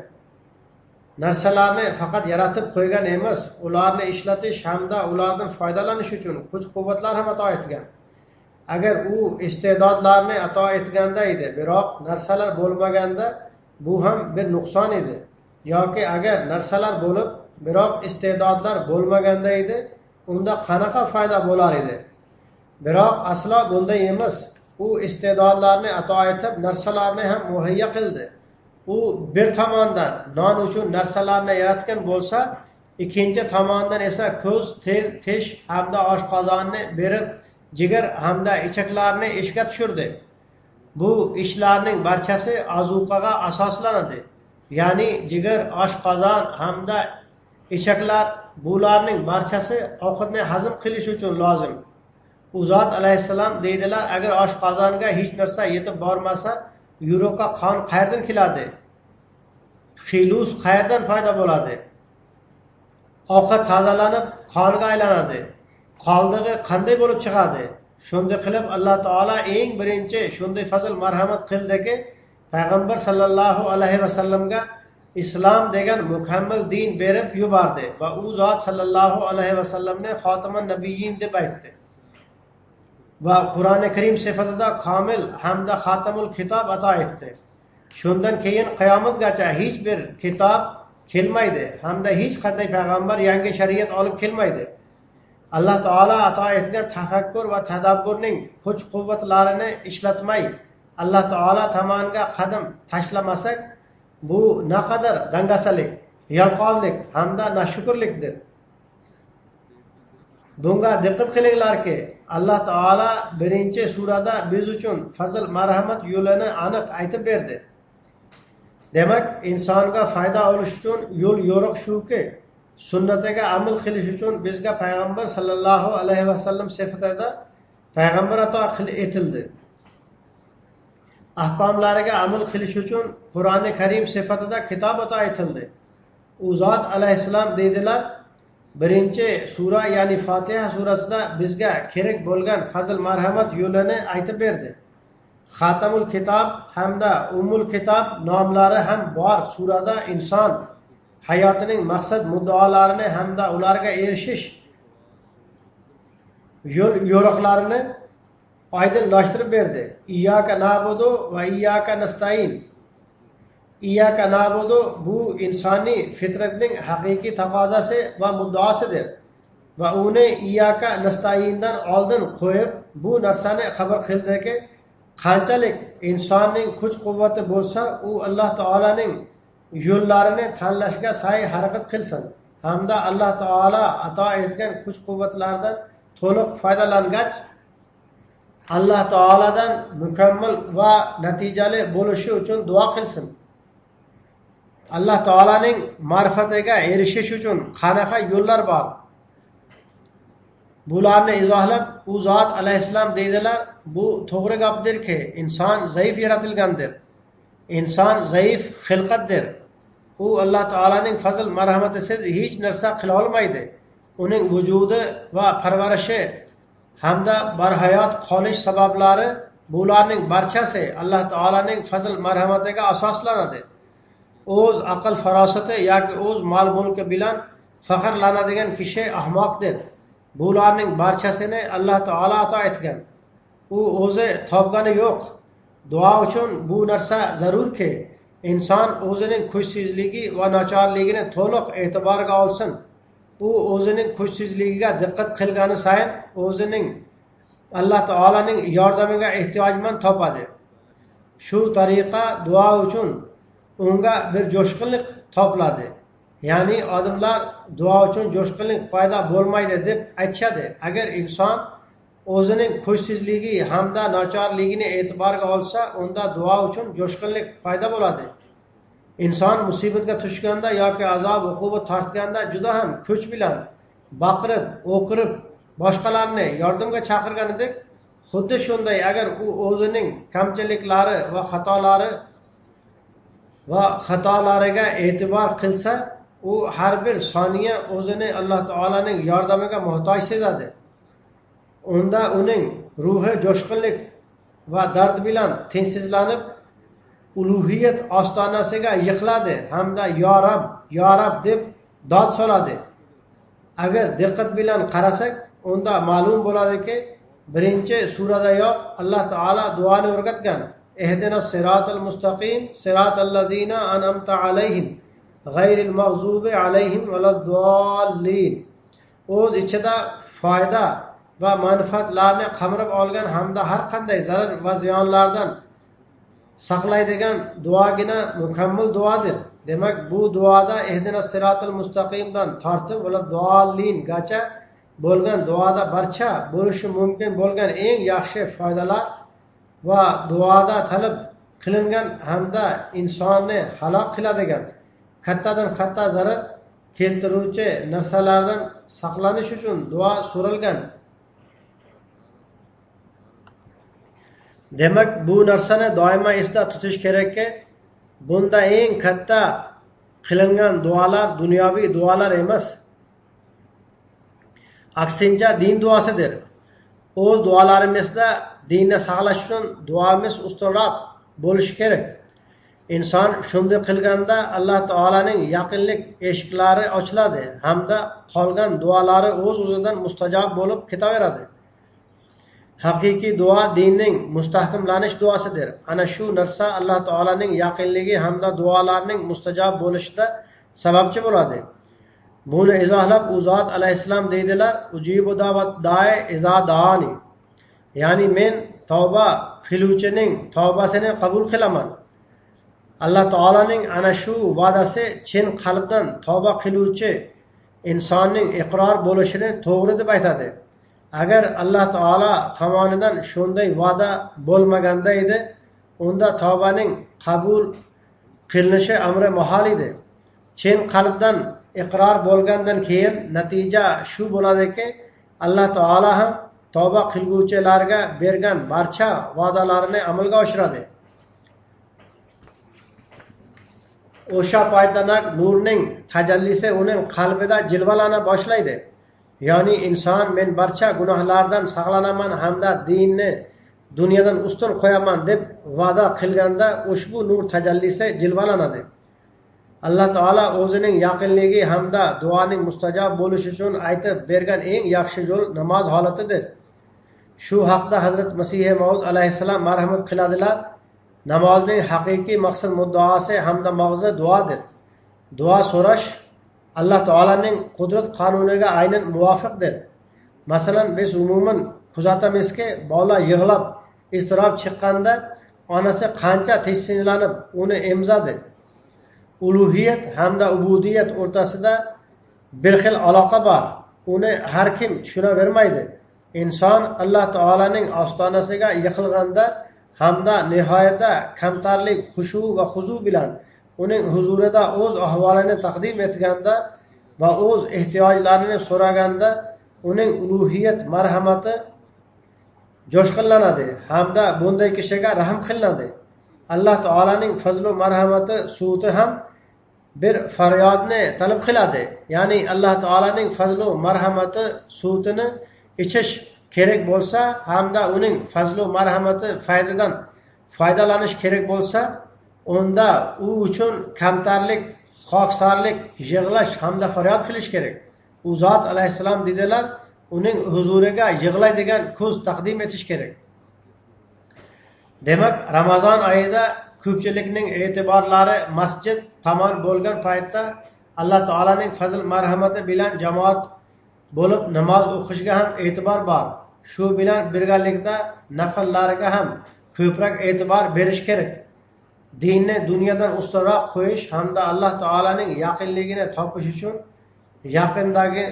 Narsalarni faqat yaratib qo'ygan emas, ularni ishlatish hamda ulardan foydalanish uchun kuch-quvvatlar ham ato etgan. Agar u iste'dodlarni ato etganda edi, biroq narsalar bo'lmaganda, bu ham bir nuqson edi. Yoki agar narsalar bo'lib, biroq iste'dodlar bo'lmaganda edi, unda qanaqa foyda bo'lar edi? Biroq aslo bunday emas. U iste'dodlarni ato etib, narsalarni ham muhayyo qildi. U bir tomondan non uchun narsalarni yaratgan bo'lsa, ikkinchi tomondan esa ko'z, til, tish hamda oshqozonni berib, jigar hamda ichaklarni ishga tushirdi. Bu ishlarning barchasi azuqaga asoslanadi. Ya'ni jigar, oshqozon hamda ichaklar, bularning barchasi ovqatni hazm qilish uchun lozim. U zot alayhissalom deydilar: agar oshqozonga hech narsa yetib bormasa, yurakka qon qayerdan keladi? Xilus qayerdan paydo bo'ladi? Ovqat tozalanib qonga aylanadi. Qoldig'i qanday bo'lib chiqadi? Shunday qilib Alloh taolo eng birinchi shunday fazl marhamat qildiki, payg'ambar sallallohu alayhi vasallamga islom degan mukammal din berib yubordi va u zot sallallohu alayhi vasallamni xotiman nabiyyin deb aytdi. Va Qur'oni Karim sifatida komil hamda xotamul kitob ato etdi. Shundan keyin qiyomatgacha hech bir kitob kelmaydi hamda hech qanday payg'ambar yangi shariat olib kelmaydi. Alloh taolo ato etgan tafakkur va tadabburning kuch-quvvatlarini ishlatmay Alloh taolo tomoniga qadam tashlamasak, bu naqadar dangasalik, yalqovlik hamda nashukurlikdir. Bunga diqqat qilinglarki, Alloh taolo birinchi surada biz uchun fazl marhamat yo'lini aniq aytib berdi. Demak, insonga foyda olish uchun yo'l yo'riq shuki, sunnatiga amal qilish uchun bizga payg'ambar sallallohu alayhi vasallam sifatida payg'ambar ato etildi. Ahkomlariga amal qilish uchun Qur'oni Karim sifatida kitob ato etildi. U zot alayhissalom deydilar: birinchi sura, ya'ni Fotiha surasida bizga kerak bo'lgan fazl marhamat yo'lini aytib berdi. Xotamul kitob hamda Ummul kitob nomlari ham bor surada inson hayotining maqsad muddalarini hamda ularga erishish yo'l yo'riqlarini oydinlashtirib berdi. İyyaka na'budu va iyyaka nasta'in. İyyaka na'budu bu insoniy fitratning haqiqiy taqozosi va muddosidir. Va uni iyyaka nasta'indan oldin qo'yib, bu narsani xabar qildiki, qanchalik insonning kuch-quvvati bo'lsa, u Alloh taolaning yo'llarini tanlashga sa'y harakat qilsin hamda Alloh taolo ato etgan kuch-quvvatlardan to'liq foydalangach, Alloh taoladan mukammal va natijali bo'lishi uchun duo qilsin. Alloh taolaning ma'rifatiga erishish uchun qanaqa yo'llar bor? Bularni izohlab, u zot alayhissalom deydilar: bu to'g'ri gapdirki, inson zaif yaratilgandir. Inson zaif xilqatdir. U Alloh taolaning fazl marhamatisiz hech narsa qila olmaydi. Uning vujudi va parvarishi hamda barhayot qolish sabablari, bularning barchasi Alloh taolaning fazl marhamatiga asoslanadi. O'z aql farosati yoki o'z mol mulki bilan faxrlanadigan kishi ahmoqdir. Bularning barchasini Alloh taolo ato etgan. U o'zi topgani yo'q. Duo uchun bu narsa zarurki, inson o'zining kuchsizligi va nachorligini to'liq e'tiborga olsin. U o'zining kuchsizligiga diqqat qilgani sayin o'zining Alloh taolaning yordamiga ehtiyojmand topadi. Shu tariqa duo uchun unga bir jo'shqinlik topiladi. Ya'ni odamlar duo uchun jo'shqinlik paydo bo'lmaydi deb aytishadi. Agar inson o'zining kuchsizligi hamda nachorligini e'tiborga olsa, unda duo uchun jo'shqinlik paydo bo'ladi. Inson musibatga tushganda yoki azob uqubat tortganda juda ham kuch bilan baqirib, o'qirib, boshqalarni yordamga chaqirganidek, xuddi shunday agar u o'zining kamchiliklari va xatolariga e'tibor qilsa, u har bir soniya o'zini Alloh taolaning yordamiga muhtoj sezadi. Unda uning ruhi jo'shqinlik va dard bilan tengsizlanib, ulug'iyat ostonasiga yiqiladi hamda yo Rab deb dod soladi. Agar diqqat bilan qarasak, unda ma'lum bo'ladiki, birinchi suradayoq Alloh taolo duoni o'rgatgan. Ehdinas siratal mustaqim, siratal ladzina an'amta alayhim, g'ayril mag'zubi alayhim valaddallin. O'z ichida foyda va manfaatlarni qamrab olgan hamda har qanday zarar va ziyonlardan saqlaydigan duogina mukammal duodir. Demak, bu duoda ehdinas siratal mustaqimdan tortib valaddallin gacha bo'lgan duoda barcha bo'lishi mumkin bo'lgan eng yaxshi foydalar va duoda talab qilingan hamda insonni halok qiladigan kattadan katta zarar keltiruvchi narsalardan saqlanish uchun duo so'ralgan. Demak, bu narsani doimo esda tutish kerakki, bunda eng katta qilingan duolar dunyoviy duolar emas. Aksincha din duosidir. O'z duolarimizda dinni saqlash uchun duomiz ustunroq bo'lishi kerak. Inson shunday qilganda Alloh taolaning yaqinlik eshiklari ochiladi hamda qolgan duolari o'z-o'zidan mustajob bo'lib ketaveradi. Haqiqiy duo dinning mustahkamlanish duosidir. Ana shu narsa Alloh taolaning yaqinligi hamda duolarning mustajob bo'lishida sababchi bo'ladi. Buni izohlab u zot alayhissalom deydilar: "Ujibu da'vat da'i iza da'ani." Ya'ni men tavba qiluvchining tavbasini qabul qilaman. Alloh taolaning ana shu va'dasi chin qalbdan tavba qiluvchi insonning iqror bo'lishini to'g'ri deb aytadi. Agar Alloh taolo tomonidan shunday va'da bo'lmaganda edi, unda tavbaning qabul qilinishi amri mahol edi. Chin qalbdan iqror bo'lgandan keyin natija shu bo'ladiki, Alloh taolo ham tavba qilguvchilarga bergan barcha va'dalarini amalga oshiradi. O'sha paytdanoq nurning tajallisi uning qalbida jilvalana boshlaydi. Ya'ni inson men barcha gunohlardan saqlanaman hamda dinni dunyodan ustun qo'yaman deb va'da qilganda ushbu nur tajallisi jilvalanadi. Alloh taolo o'zining yaqinligi hamda duoning mustajob bo'lishi uchun aytib bergan eng yaxshi yo'l namoz holatidir. Shu haqda Hazrat Masih Maud alayhissalom marhamat qiladilar: namozning haqiqiy maqsad muddaosi hamda mag'zi duodir. Duo so'rash Alloh taolaning qudrat qonuniga aynan muvofiqdir. Masalan, biz umuman kuzatamizki, bola yig'lab iztirob chiqqanda onasi qancha tezsinlanib uni emzadi. Ulug'iyat hamda ubudiyat o'rtasida bir xil aloqa bor. Uni har kim tushunavermaydi. Inson Alloh taolaning ostonasiga yiqilganda hamda nihoyatda kamtarlik, xushu va huzu bilan uning huzurida o'z ahvolini taqdim etganda va o'z ehtiyojlarini so'raganda uning ulug'iyat marhamati jo'shqinlanadi hamda bunday kishiga rahm qilinadi. Alloh taolaning fazl va marhamati suuti ham bir faryodni talab qiladi. Ya'ni Alloh taolaning fazl va marhamati suutini ichish kerak bo'lsa hamda uning fazl va marhamati fayzidan foydalanish kerak bo'lsa, unda u uchun kamtarlik, xoksorlik, yig'lash hamda faryod qilish kerak. U zot alayhissalom dedilar, uning huzuriga yig'laydigan ko'z taqdim etish kerak. Demak, Ramazon oyida ko'pchilikning e'tiborlari masjid tomon bo'lgan paytda Alloh taolaning fazl marhamati bilan jamoat bo'lib namoz o'qishga ham e'tibor bor. Shu bilan birgalikda nafllariga ham ko'proq e'tibor berish kerak. Dinni dunyodan ustunroq qo'yish hamda Alloh taolaning yaqinligini topish uchun yaqindagi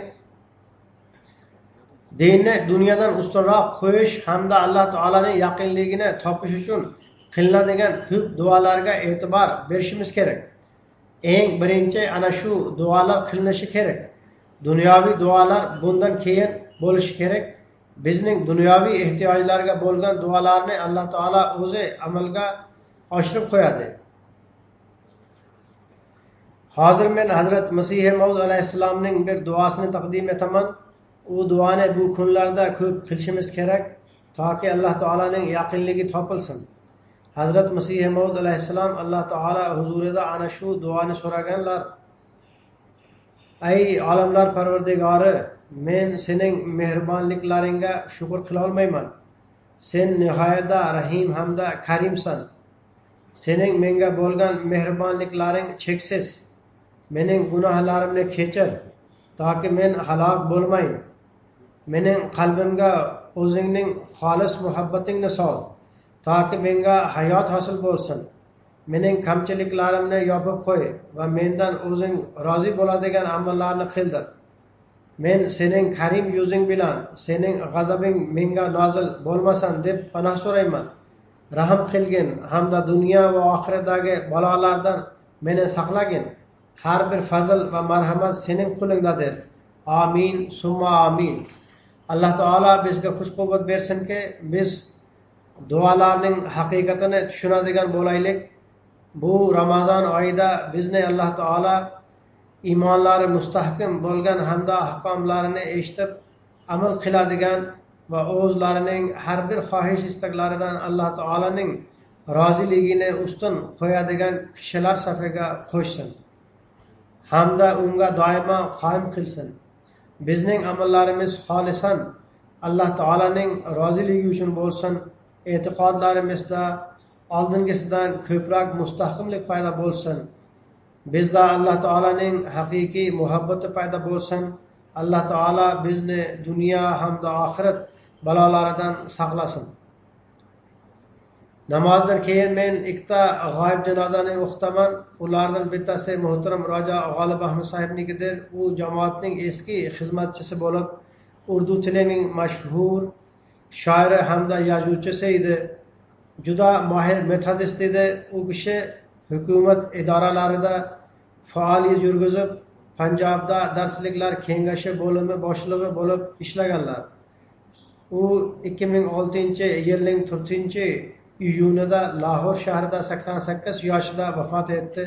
dinni dunyodan ustunroq qo'yish hamda Alloh taolaning yaqinligini topish uchun qilinadigan ko'p duolarga e'tibor berishimiz kerak. Eng birinchi ana shu duolar qilinishi kerak. Dunyoviy duolar bundan keyin bo'lishi kerak. Bizning dunyoviy ehtiyojlarga bo'lgan duolarni Alloh taolo o'zi amalga oshirib qo'yadi. Hozir men Hazrat Masih Maud alayhissalomning bir duosini taqdim etaman. U duoni bu kunlarda ko'p qilishimiz kerak, toki Alloh taolaning yaqinligi topilsin. Hazrat Masih Maud alayhissalom Alloh taolo huzurida ana shu duoni so'raganlar. Ey olamlar parvardigori, men sening mehribonliklaringga shukr qila olmayman. Sen nihoyatda rahim hamda karimsan. Sening menga bo'lgan mehribonliklaring cheksiz. Mening gunohlarimni kechir, toki men halok bo'lmayin. Mening qalbimga o'zingning xolis muhabbatingni sol, toki menga hayot hosil bo'lsin. Mening kamchiliklarimni yopib qo'y va mendan o'zing rozi bo'ladigan amallarni qildir. Men sening karim yuzing bilan sening g'azabing menga nozil bo'lmasin deb panoh so'rayman. Rahm qilgin hamda dunyo va oxiratdagi balolardan meni saqlagin. Har bir fazl va marhamat sening qo'lingdadir. Amin, summa amin. Alloh taolo bizga kuch-quvvat bersinki, biz duolarning haqiqatini tushunadigan bo'laylik. Bu Ramazon oyida bizni Alloh taolo iymonlari mustahkam bo'lgan hamda ahkomlarini eshitib amal qiladigan va o'zlarining har bir xohish istaklaridan Alloh taolaning roziligini ustun qo'yadigan kishilar safiga qo'shsin hamda unga doimo qoyim qilsin. Bizning amallarimiz xolisan Alloh taolaning roziligi uchun bo'lsin. E'tiqodlarimizda oldingisidan ko'proq mustahkamlik paydo bo'lsin. Bizda Alloh taolaning haqiqiy muhabbati paydo bo'lsin. Alloh taolo bizni dunyo hamda oxirat balolaridan saqlasin. Namozdan keyin men ikkita g'oyib janozani o'qitaman. Ulardan bittasi muhtaram Roja G'olib Ahmad sahibnikidir. U jamoatning eski xizmatchisi bo'lib, urdu tilining mashhur shoiri hamda yozuvchisi edi. Juda mohir metodist edi. U kishi hukumat idoralarida faoliyat yurgizib, Panjobda darsliklar kengashi bo'limi boshlig'i bo'lib ishlaganlar. U 2006-yilning 4-iyunida Lahor shahrida 88 yoshida vafot etdi.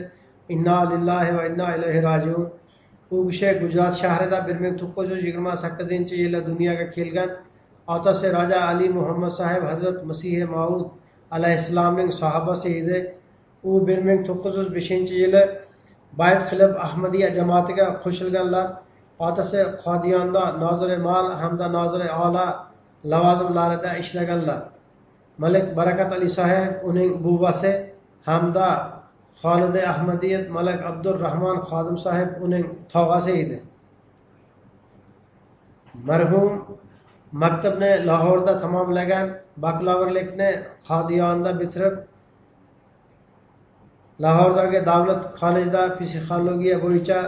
Inna lillahi va inna ilayhi rajiun. U kishi Gujarat shahrida 1928-yilda dunyoga kelgan. Otasi Raja Ali Muhammad sahib Hazrat Masih Maud alayhissalomning sahobasi edi. U 1905-yili bayt qilib Ahmadiyya jamoatiga qo'shilganlar. Otasi Qodiyonda noziri mol hamda noziri ola lavozimlarida ishlaganlar. Malik Barakat Ali sahib uning buvasi hamda Xolida Ahmadiyat Malik Abdurrahmon Xodim sahib uning tog'asi edi. Marhum maktabni Lahorda tamomlagan, bakalavrlikni Qodiyonda bitirib, Lahordagi davlat kollejida psixologiya bo'yicha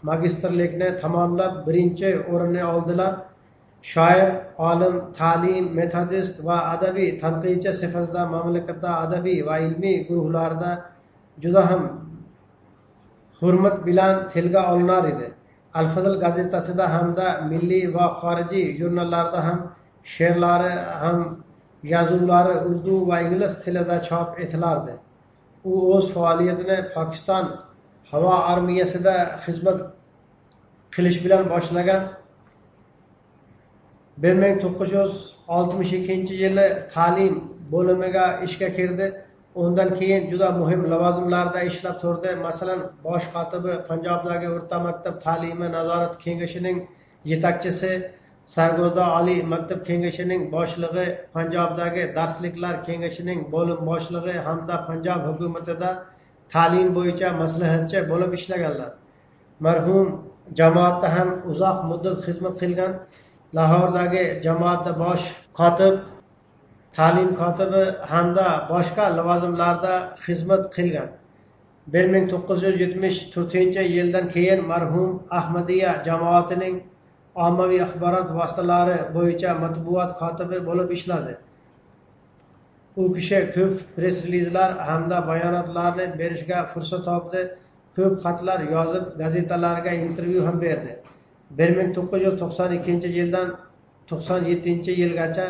magistrlikni tamomlab, birinchi o'rinni oldilar. Shoir, olim, ta'lim, metodist va adabiy tanqidchi sifatida mamlakatda adabiy va ilmiy guruhlarda juda ham hurmat bilan tilga olinar edi. Al-Fazl gazetasida hamda milliy va xorijiy jurnallarda ham she'rlari ham yozuvlari urdu va ingliz tilida chop etilardi. U o'z faoliyatini Pokiston havo armiyasida xizmat qilish bilan boshlagan. 1962-yili ta'lim bo'limiga ishga kirdi. undan keyin juda muhim lavozimlarda ishlab turdi. Masalan, bosh kotibi Panjobdagi o'rta maktab ta'limi nazorat kengashining yetakchisi, Sargoda oliy maktab kengashining boshlig'i, Panjobdagi darsliklar kengashining bo'lim boshlig'i hamda Panjob hukumatida ta'lim bo'yicha maslahatchi bo'lib ishlaganlar. Marhum jamoatda ham uzoq muddat xizmat qilgan. Lahordagi jamoatda bosh kotib, ta'lim kotibi hamda boshqa lavozimlarda xizmat qilgan. 1974-yildan keyin marhum Ahmadiyya jamoatining ommaviy axborot vositalari bo'yicha matbuot kotibi bo'lib ishladi. U kishi ko'p press relizlar hamda bayonotlarni berishga fursat topdi. Ko'p xatlar yozib, gazetalarga intervyu ham berdi. 1992-yildan 97-yilgacha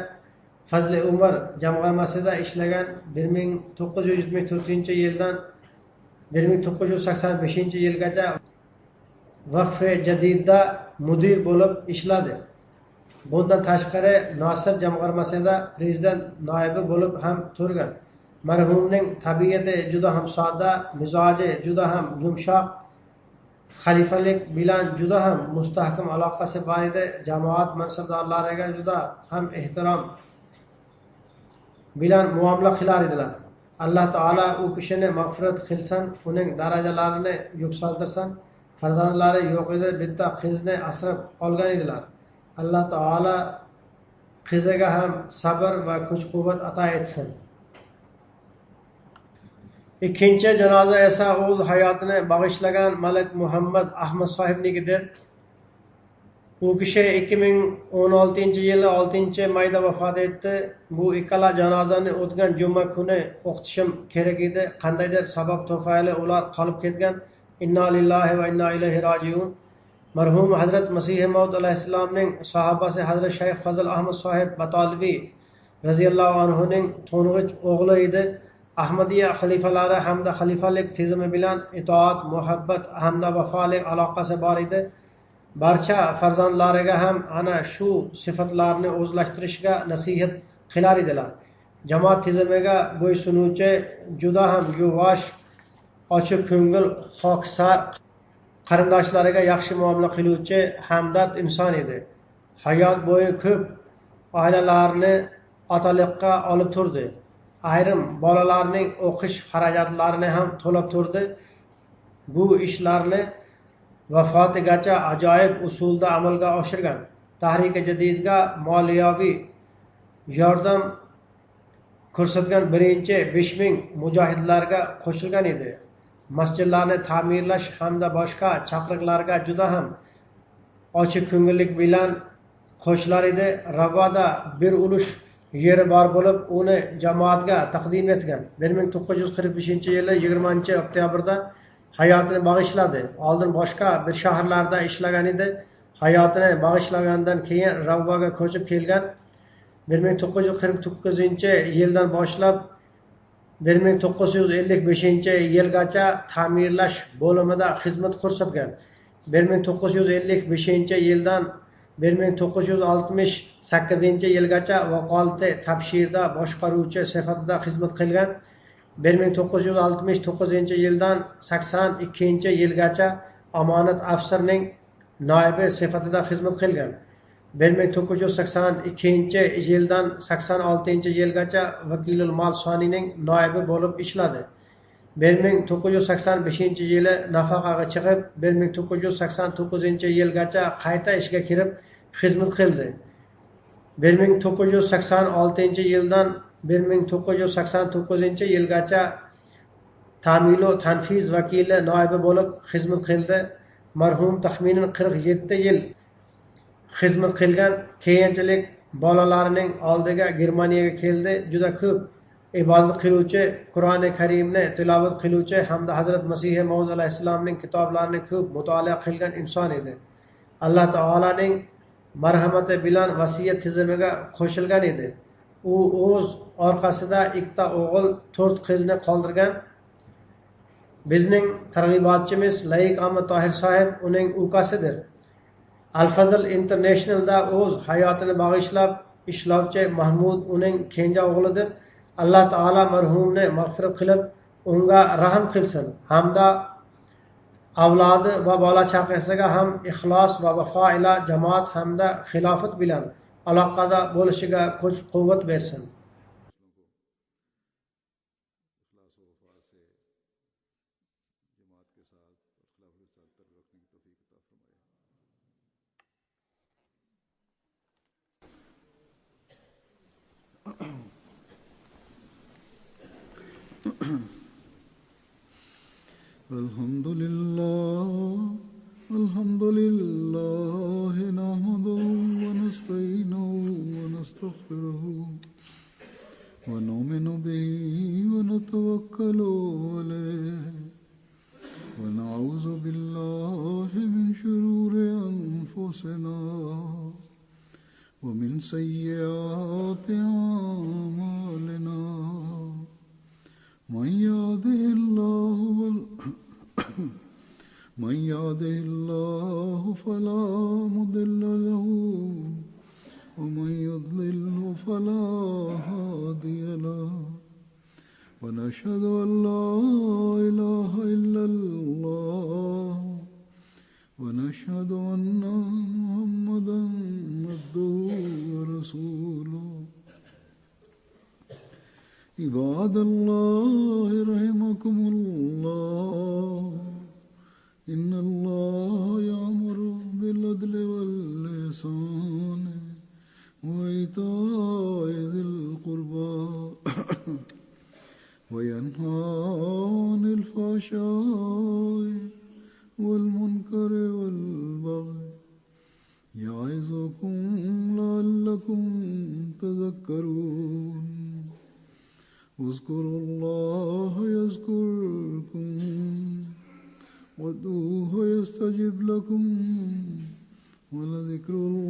Fazli Umar jamg'armasida ishlagan. 1974-yildan 1985-yilgacha Vaqf-e Jadidda mudir bo'lib ishladi. Bundan tashqari Nosir jamg'armasida prezident noibi bo'lib ham turgan. Marhumning tabiati juda ham sodda, mizoji juda ham yumshoq, xalifalik bilan juda ham mustahkam aloqasi bor edi. Jamoat mansabdorlariga juda ham ehtirom bilan muomala qilar edilar. Alloh taolo u kishini mag'firat qilsin, uning darajalarini yuksaltirsin. Farzandlari yo'q edi, bitta qizni asrab olgan edilar. Alloh taolo qiziga ham sabr va kuch-quvvat ato etsin. Ikkinchi janoza esa o'z hayotini bag'ishlagan Malik Muhammad Ahmad sohibnikidir. U kishi 2016-yili 6-mayda vafot etdi. Bu ikkala janozani o'tgan juma kuni o'qitishim kerak edi. Qandaydir sabab tufayli ular qolib ketgan. Inna lillahi va inna ilayhi rojiun. Marhum Hazrat Masih Maud alayhissalomning sahobasi Hazrat Shayx Fazl Ahmad sohib Batolvi raziyallohu anhuning to'ng'ich o'g'li edi. Ahmadiyya xalifalari hamda xalifalik tizimi bilan itoat, muhabbat hamda vafolik aloqasi bor edi. Barcha farzandlariga ham ana shu sifatlarni o'zlashtirishga nasihat qilar edilar. Jamoat tizimiga bo'ysunuvchi, juda ham yuvosh, ochiq ko'ngil, xokisor, qarindoshlariga yaxshi muomala qiluvchi hamdard inson edi. Hayot bo'yi ko'p oilalarni otaliqqa olib turdi. Ayrim bolalarning o'qish xarajatlarini ham to'lab turdi. Bu ishlarni vafotigacha ajoyib usulda amalga oshirgan. Tahrik-e Jadidga moliyaviy yordam ko'rsatgan birinchi 5000 mujohidlarga qo'shilgan edi. Masjidlarni ta'mirlash hamda boshqa chaqiriqlarga juda ham ochiq ko'ngillik bilan qo'shilar edi. Ravoda bir ulush yeri bor bo'lib, uni jamoatga taqdim etgan. 1945-yili 20-oktyabrda hayotini bag'ishladi. Oldin boshqa bir shaharlarda ishlagan edi. Hayotini bag'ishlagandan keyin Ravvaga ko'chib kelgan. 1949-yildan boshlab 1955-yilgacha ta'mirlash bo'limida xizmat ko'rsatgan. 1955-yildan 1968-yilgacha vakolati tabshirda boshqaruvchi sifatida xizmat qilgan. 1969-yildan 82-yilgacha omonat afsarining noibi sifatida xizmat qilgan. 1982-yildan 86-yilgacha vakilul mol sonining noibi bo'lib ishladi. 1985-yili nafaqaga chiqib, 1989-yilgacha qayta ishga kirib xizmat qildi. 1986-yildan 1989-yilgacha ta'mil va tanfiz vakili noibi bo'lib xizmat qildi. Marhum taxminan 47 yil xizmat qilgan. Keyinchalik bolalarining oldiga Germaniyaga keldi. Juda ko'p ibodat qiluvchi, Qur'oni Karimni tilovat qiluvchi hamda Hazrat Masih Maud alayhissalomning kitoblarini ko'p mutolaa qilgan inson edi. Alloh taolaning marhamati bilan vasiyat tizimiga qo'shilgan edi. U o'z orqasida 2 o'g'il, 4 qizni qoldirgan. Bizning targ'ibotchimiz Laik Ahmad Tohir sohib uning ukasidir. Al-Fazl Internationalda o'z hayotini bag'ishlab ishlovchi Mahmud uning kenja o'g'lidir. Allah Ta'ala marhum ne mağfiret kılıp unga rahim kılsın. Hamda avladı ve bala çakasıga ham ihlas ve vefa ila cemaat hamda khilafet bilen alakada boluşiga kuch kuvvet versin. الحمد لله الحمد لله نحمده ونستعينه ونستغفره ونؤمن به ونتوكل عليه ونعوذ بالله من شرور أنفسنا ومن سيئات أعمالنا من يهده الله فلا مضل له ومن يضلل فلا هادي له ونشهد أن لا إله إلا الله ونشهد أن محمدا عبده ورسوله عباد الله رحمكم الله إن الله يأمر بالعدل والإحسان وإيتاء ذي القربى وينهى عن الفحشاء والمنكر والبغي يعظكم لعلكم تذكرون اذكروا الله يذكركم وادعوه يستجب لكم ولذكر الله